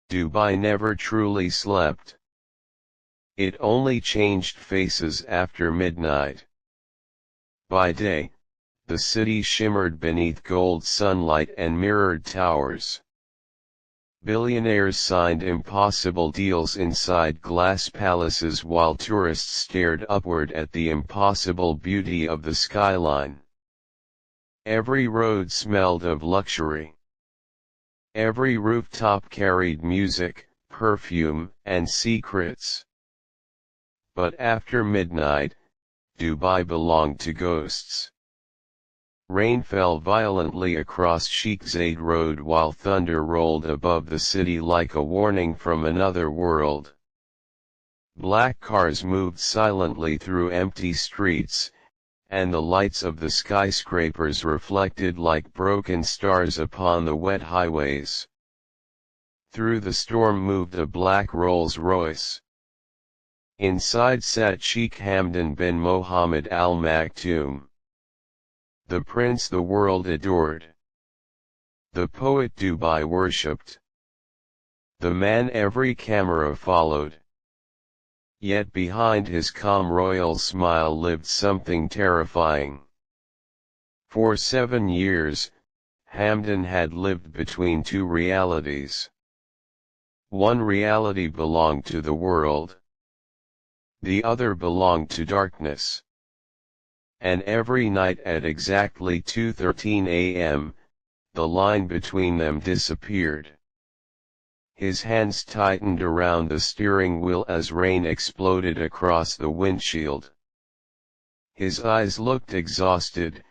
Dubai never truly slept. It only changed faces after midnight. By day, the city shimmered beneath gold sunlight and mirrored towers. Billionaires signed impossible deals inside glass palaces while tourists stared upward at the impossible beauty of the skyline. Every road smelled of luxury. Every rooftop carried music, perfume, and secrets. But after midnight, Dubai belonged to ghosts. Rain fell violently across Sheikh Zayed Road while thunder rolled above the city like a warning from another world. Black cars moved silently through empty streets, and the lights of the skyscrapers reflected like broken stars upon the wet highways. Through the storm moved a black Rolls-Royce. Inside sat Sheikh Hamdan bin Mohammed Al Maktoum. The prince the world adored. The poet Dubai worshipped. The man every camera followed. Yet behind his calm royal smile lived something terrifying. For 7 years, Hamdan had lived between two realities. One reality belonged to the world. The other belonged to darkness. And every night at exactly 2:13 a.m., the line between them disappeared. His hands tightened around the steering wheel as rain exploded across the windshield. His eyes looked exhausted,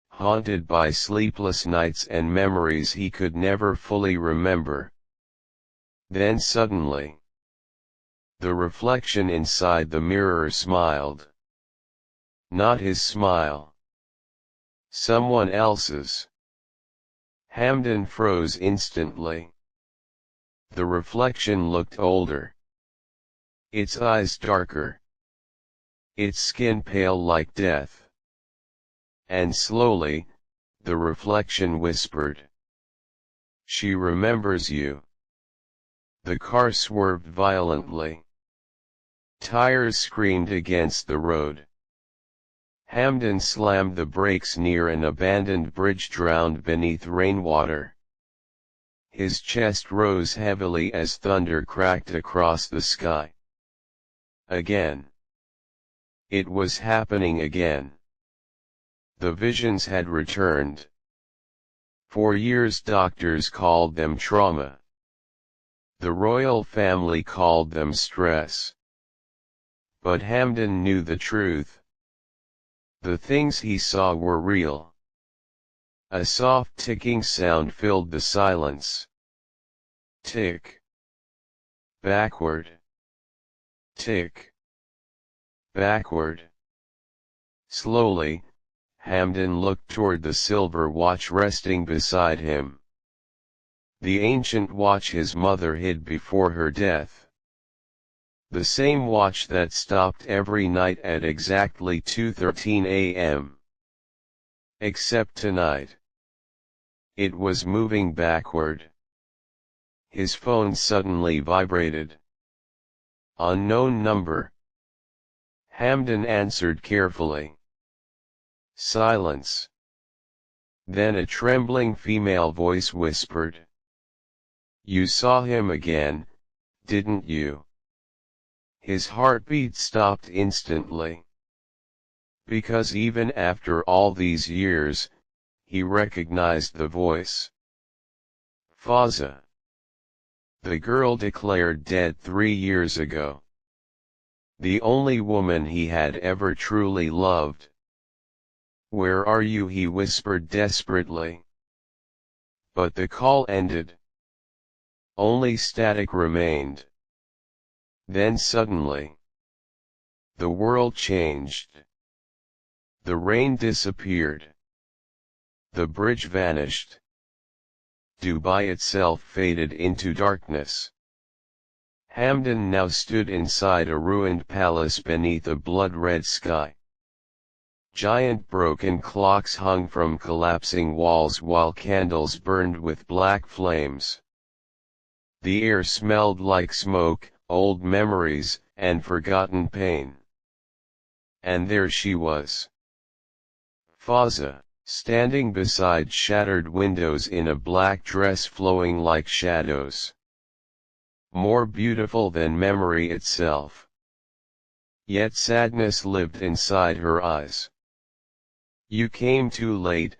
haunted by sleepless nights and memories he could never fully remember. Then suddenly, the reflection inside the mirror smiled. Not his smile. Someone else's. Hamdan froze instantly. The reflection looked older. Its eyes darker. Its skin pale like death. And slowly, the reflection whispered, "She remembers you." The car swerved violently. Tires screamed against the road. Hamdan slammed the brakes near an abandoned bridge drowned beneath rainwater. His chest rose heavily as thunder cracked across the sky. Again. It was happening again. The visions had returned. For years doctors called them trauma. The royal family called them stress. But Hamdan knew the truth. The things he saw were real. A soft ticking sound filled the silence. Tick. Backward. Tick. Backward. Slowly, Hamdan looked toward the silver watch resting beside him. The ancient watch his mother hid before her death. The same watch that stopped every night at exactly 2:13 a.m. Except tonight. It was moving backward. His phone suddenly vibrated. Unknown number. Hamdan answered carefully. Silence. Then a trembling female voice whispered. "You saw him again, didn't you?" His heartbeat stopped instantly. Because even after all these years, he recognized the voice. Fazza. The girl declared dead 3 years ago. The only woman he had ever truly loved. "Where are you?" he whispered desperately. But the call ended. Only static remained. Then suddenly, the world changed. The rain disappeared. The bridge vanished. Dubai itself faded into darkness. Hamdan now stood inside a ruined palace beneath a blood-red sky. Giant broken clocks hung from collapsing walls while candles burned with black flames. The air smelled like smoke, old memories, and forgotten pain. And there she was. Fazza, standing beside shattered windows in a black dress flowing like shadows. More beautiful than memory itself. Yet sadness lived inside her eyes. "You came too late,"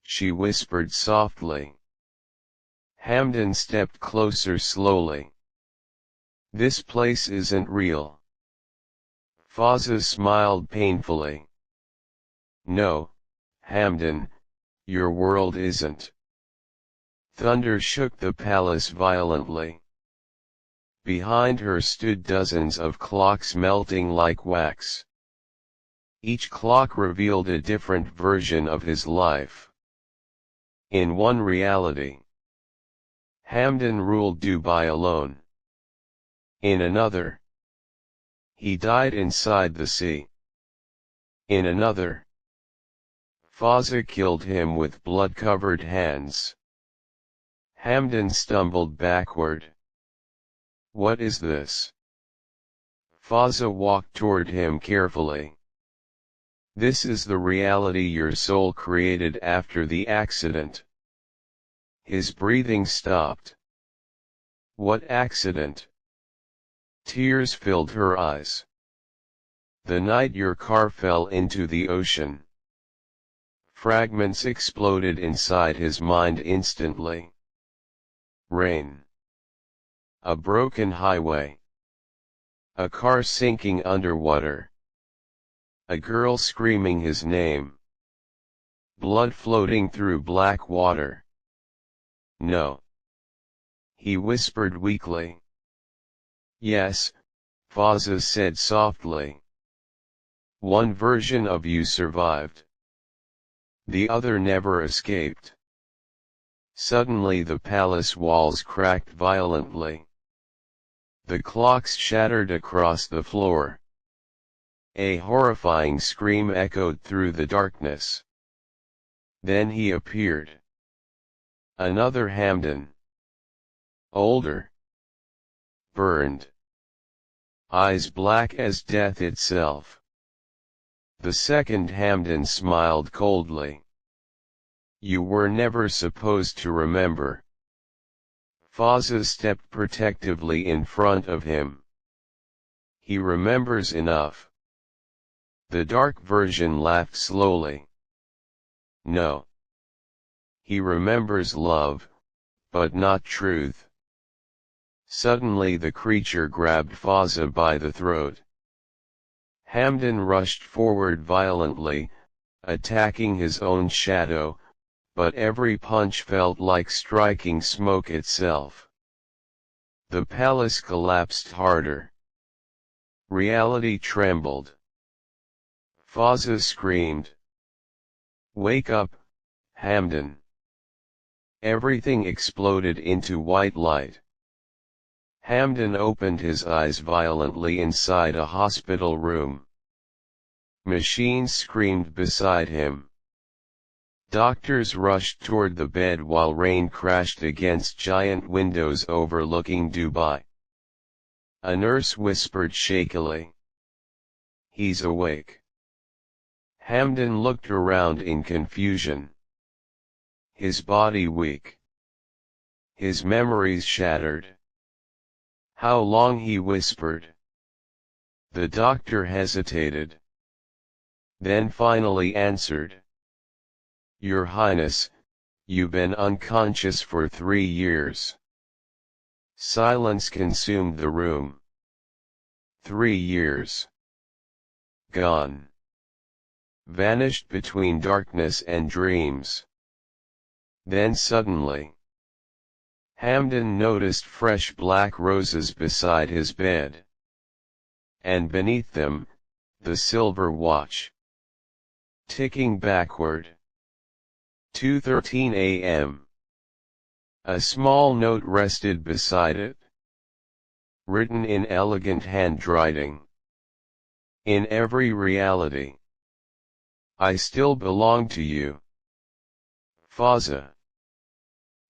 she whispered softly. Hamdan stepped closer slowly. "This place isn't real." Fazza smiled painfully. "No, Hamdan, your world isn't." Thunder shook the palace violently. Behind her stood dozens of clocks melting like wax. Each clock revealed a different version of his life. In one reality, Hamdan ruled Dubai alone. In another, he died inside the sea. In another, Fazza killed him with blood-covered hands. Hamdan stumbled backward. "What is this?" Fazza walked toward him carefully. "This is the reality your soul created after the accident." His breathing stopped. "What accident?" Tears filled her eyes. "The night your car fell into the ocean." Fragments exploded inside his mind instantly. Rain. A broken highway. A car sinking underwater. A girl screaming his name. Blood floating through black water. "No," he whispered weakly. "Yes," Fazza said softly. "One version of you survived. The other never escaped." Suddenly the palace walls cracked violently. The clocks shattered across the floor. A horrifying scream echoed through the darkness. Then he appeared. Another Hamdan. Older. Burned. Eyes black as death itself. The second Hamdan smiled coldly. "You were never supposed to remember." Fazza stepped protectively in front of him. "He remembers enough." The dark version laughed slowly. "No. He remembers love, but not truth." Suddenly the creature grabbed Fazza by the throat. Hamdan rushed forward violently, attacking his own shadow, but every punch felt like striking smoke itself. The palace collapsed harder. Reality trembled. Fazza screamed. "Wake up, Hamdan." Everything exploded into white light. Hamdan opened his eyes violently inside a hospital room. Machines screamed beside him. Doctors rushed toward the bed while rain crashed against giant windows overlooking Dubai. A nurse whispered shakily, "He's awake." Hamdan looked around in confusion. His body weak. His memories shattered. "How long?" he whispered. The doctor hesitated. Then finally answered. "Your Highness, you've been unconscious for 3 years." Silence consumed the room. 3 years. Gone. Vanished between darkness and dreams. Then suddenly, Hamdan noticed fresh black roses beside his bed. And beneath them, the silver watch. Ticking backward. 2:13 a.m. A small note rested beside it. Written in elegant handwriting. "In every reality, I still belong to you. Fazza."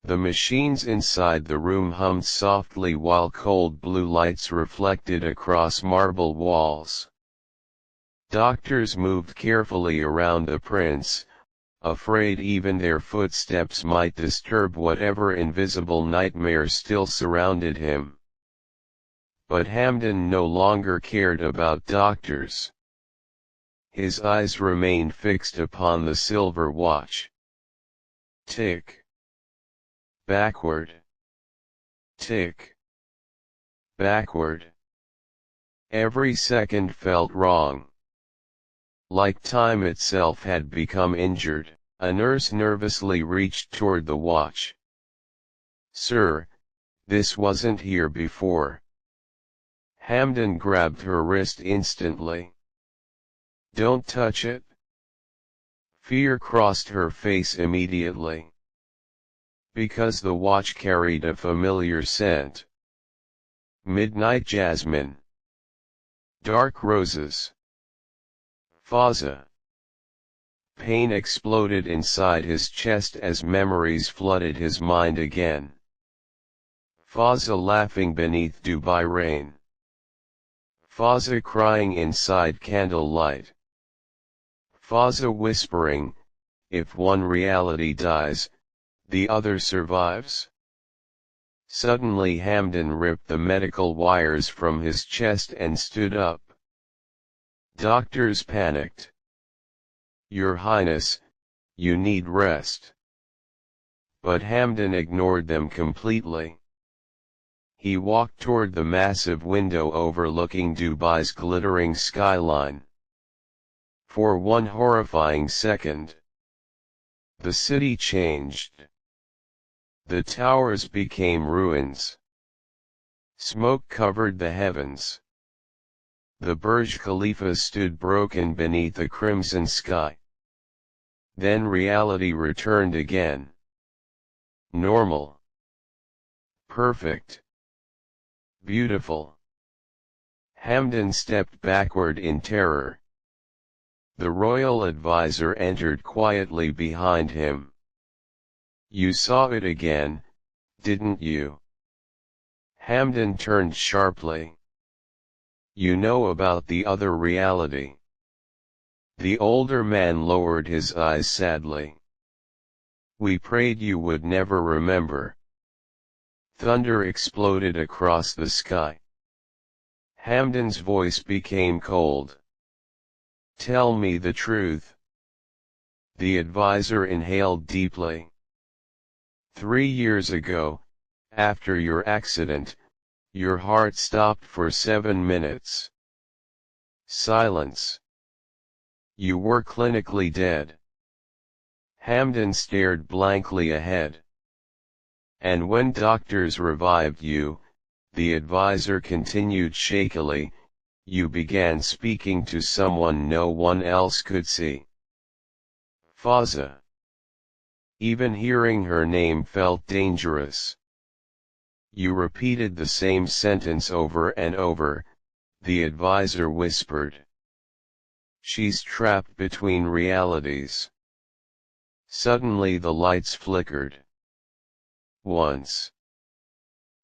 The machines inside the room hummed softly while cold blue lights reflected across marble walls. Doctors moved carefully around the prince, afraid even their footsteps might disturb whatever invisible nightmare still surrounded him. But Hamdan no longer cared about doctors. His eyes remained fixed upon the silver watch. Tick. Backward. Tick. Backward. Every second felt wrong. Like time itself had become injured. A nurse nervously reached toward the watch. "Sir, this wasn't here before." Hamdan grabbed her wrist instantly. "Don't touch it." Fear crossed her face immediately. Because the watch carried a familiar scent. Midnight jasmine. Dark roses. Fazza. Pain exploded inside his chest as memories flooded his mind again. Fazza laughing beneath Dubai rain. Fazza crying inside candlelight. Fazza whispering, if one reality dies, the other survives. Suddenly Hamdan ripped the medical wires from his chest and stood up. Doctors panicked. "Your Highness, you need rest." But Hamdan ignored them completely. He walked toward the massive window overlooking Dubai's glittering skyline. For one horrifying second, the city changed. The towers became ruins. Smoke covered the heavens. The Burj Khalifa stood broken beneath a crimson sky. Then reality returned again. Normal. Perfect. Beautiful. Hamdan stepped backward in terror. The royal advisor entered quietly behind him. "You saw it again, didn't you?" Hamdan turned sharply. "You know about the other reality." The older man lowered his eyes sadly. "We prayed you would never remember." Thunder exploded across the sky. Hamdan's voice became cold. "Tell me the truth." The advisor inhaled deeply. 3 years ago, after your accident, your heart stopped for 7 minutes. Silence. You were clinically dead." Hamdan stared blankly ahead. "And when doctors revived you," the advisor continued shakily, "you began speaking to someone no one else could see. Fazza." Even hearing her name felt dangerous. "You repeated the same sentence over and over," the advisor whispered. "She's trapped between realities." Suddenly the lights flickered. Once.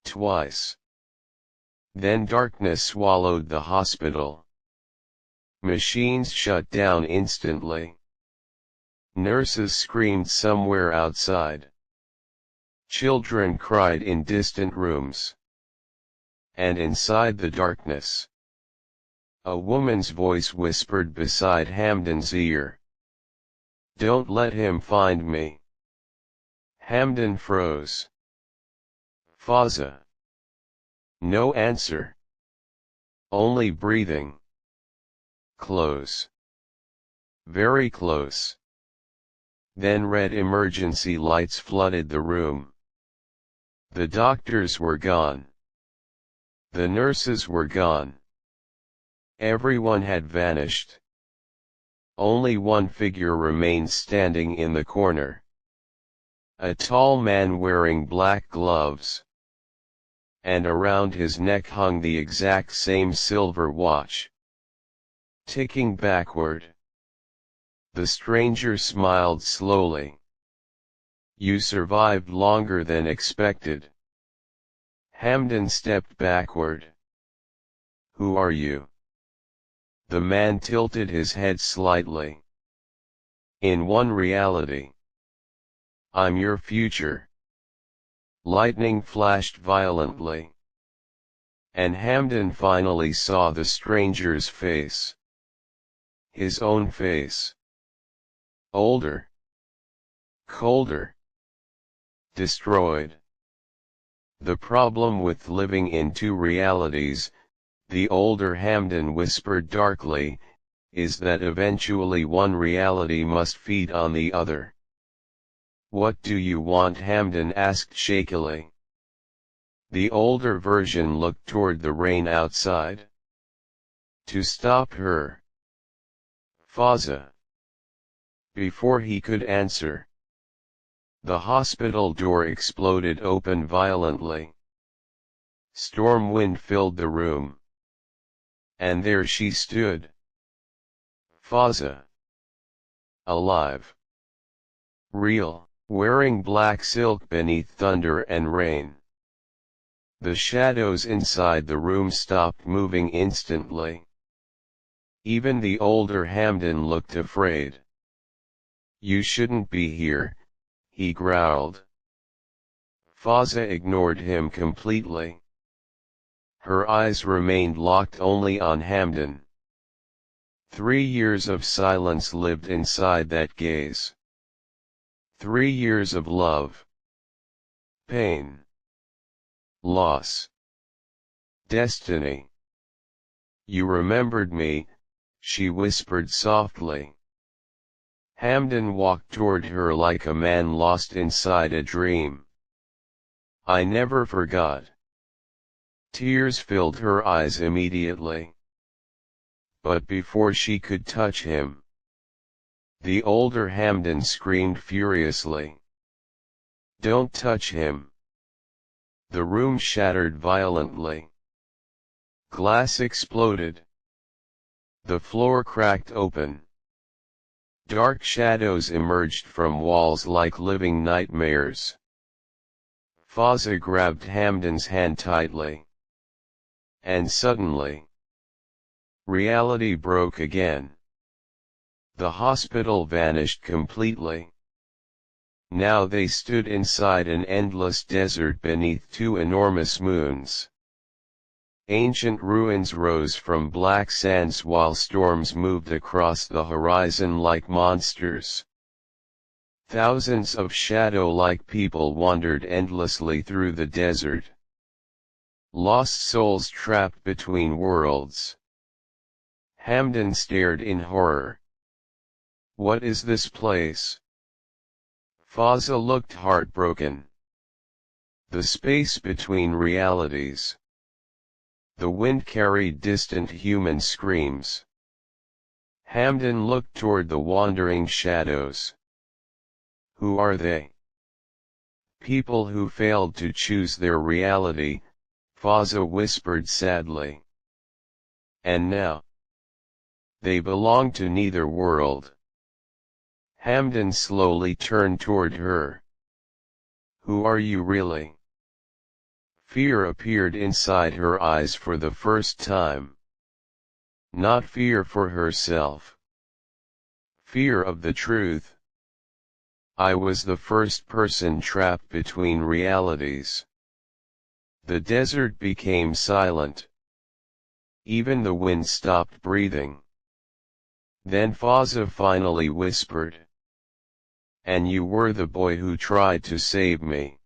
Twice. Then darkness swallowed the hospital. Machines shut down instantly. Nurses screamed somewhere outside. Children cried in distant rooms. And inside the darkness, a woman's voice whispered beside Hamdan's ear. "Don't let him find me." Hamdan froze. "Fazza." No answer. Only breathing. Close. Very close. Then red emergency lights flooded the room. The doctors were gone. The nurses were gone. Everyone had vanished. Only one figure remained standing in the corner. A tall man wearing black gloves. And around his neck hung the exact same silver watch. Ticking backward. The stranger smiled slowly. You survived longer than expected. Hamdan stepped backward. Who are you? The man tilted his head slightly. In one reality. I'm your future. Lightning flashed violently. And Hamdan finally saw the stranger's face. His own face. Older. Colder. Destroyed. The problem with living in two realities, the older Hamdan whispered darkly, is that eventually one reality must feed on the other. What do you want? Hamdan asked shakily. The older version looked toward the rain outside. To stop her. Fazza. Before he could answer, the hospital door exploded open violently. Storm wind filled the room. And there she stood. Fazza. Alive. Real, wearing black silk beneath thunder and rain. The shadows inside the room stopped moving instantly. Even the older Hamdan looked afraid. You shouldn't be here, he growled. Fazza ignored him completely. Her eyes remained locked only on Hamdan. 3 years of silence lived inside that gaze. 3 years of love. Pain. Loss. Destiny. You remembered me, she whispered softly. Hamdan walked toward her like a man lost inside a dream. I never forgot. Tears filled her eyes immediately. But before she could touch him, the older Hamdan screamed furiously. Don't touch him. The room shattered violently. Glass exploded. The floor cracked open. Dark shadows emerged from walls like living nightmares. Fazza grabbed Hamdan's hand tightly. And suddenly, reality broke again. The hospital vanished completely. Now they stood inside an endless desert beneath 2 enormous moons. Ancient ruins rose from black sands while storms moved across the horizon like monsters. Thousands of shadow-like people wandered endlessly through the desert. Lost souls trapped between worlds. Hamdan stared in horror. What is this place? Fazza looked heartbroken. The space between realities. The wind carried distant human screams. Hamdan looked toward the wandering shadows. Who are they? People who failed to choose their reality, Fazza whispered sadly. And now, they belong to neither world. Hamdan slowly turned toward her. Who are you really? Fear appeared inside her eyes for the first time. Not fear for herself. Fear of the truth. I was the first person trapped between realities. The desert became silent. Even the wind stopped breathing. Then Fazza finally whispered. And you were the boy who tried to save me.